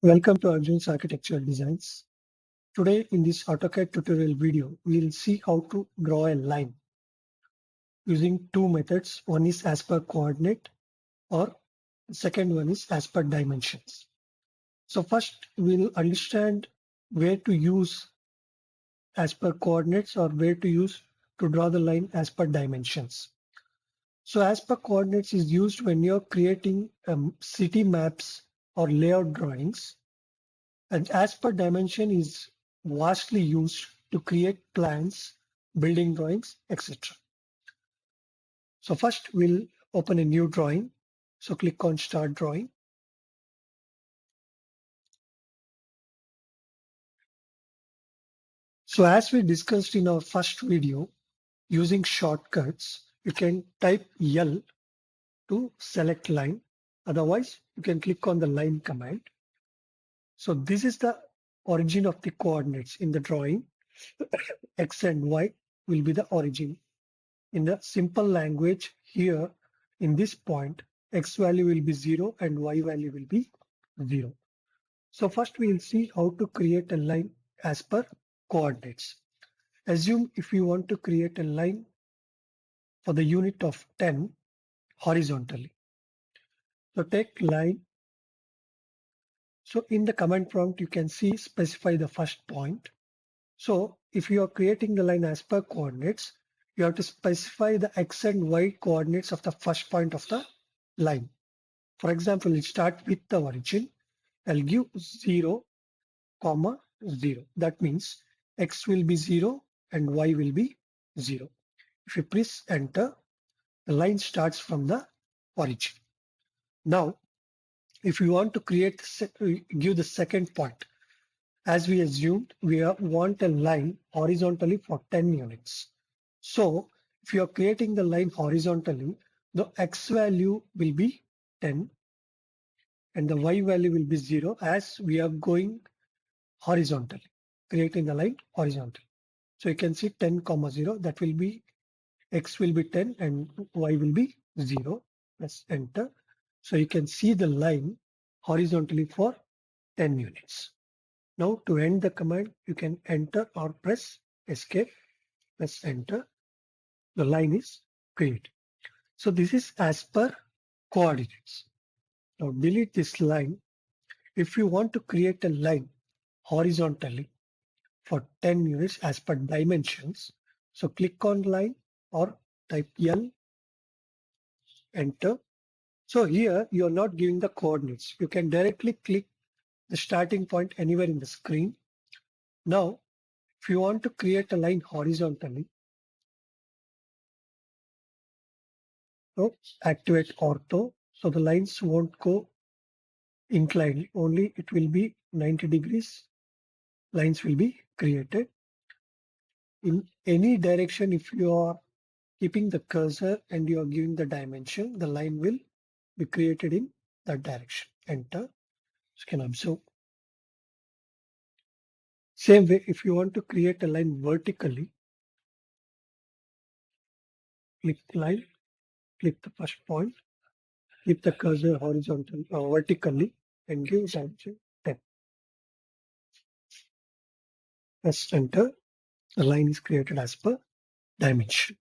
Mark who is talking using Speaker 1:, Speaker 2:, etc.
Speaker 1: Welcome to Arjun's Architectural Designs. Today in this AutoCAD tutorial video, we'll see how to draw a line using two methods. One is as per coordinate or the second one is as per dimensions. So first we'll understand where to use as per coordinates or where to use to draw the line as per dimensions. So as per coordinates is used when you're creating city maps or layout drawings. And as per dimension is vastly used to create plans, building drawings, etc. So first we'll open a new drawing. So click on Start Drawing. So as we discussed in our first video, using shortcuts, you can type L to select line. Otherwise, you can click on the line command. So this is the origin of the coordinates in the drawing. X and Y will be the origin. In the simple language here, in this point, X value will be 0 and Y value will be 0. So first we will see how to create a line as per coordinates. Assume if you want to create a line for the unit of 10 horizontally. So take line. So in the command prompt, you can see specify the first point. So if you are creating the line as per coordinates, you have to specify the X and Y coordinates of the first point of the line. For example, we'll start with the origin. I'll give 0, 0. That means X will be 0 and Y will be 0. If you press enter, the line starts from the origin. Now, if you want to give the second point, as we assumed, we want a line horizontally for 10 units. So if you are creating the line horizontally, the X value will be 10 and the Y value will be 0 as we are going horizontally, creating the line horizontally. So you can see 10, 0, that will be X will be 10 and Y will be 0. Press enter. So you can see the line horizontally for 10 units. Now to end the command, you can enter or press escape, press enter. The line is created. So this is as per coordinates. Now delete this line. If you want to create a line horizontally for 10 units as per dimensions, so click on line or type L, enter. So here you are not giving the coordinates. You can directly click the starting point anywhere in the screen. Now, if you want to create a line horizontally, so activate ortho. So the lines won't go inclined, only it will be 90 degrees. Lines will be created. In any direction, if you are keeping the cursor and you are giving the dimension, the line will be created in that direction. Enter. You can observe. Same way, if you want to create a line vertically, click line, click the first point, keep the cursor horizontal or vertically, and give dimension 10. Press enter. The line is created as per dimension.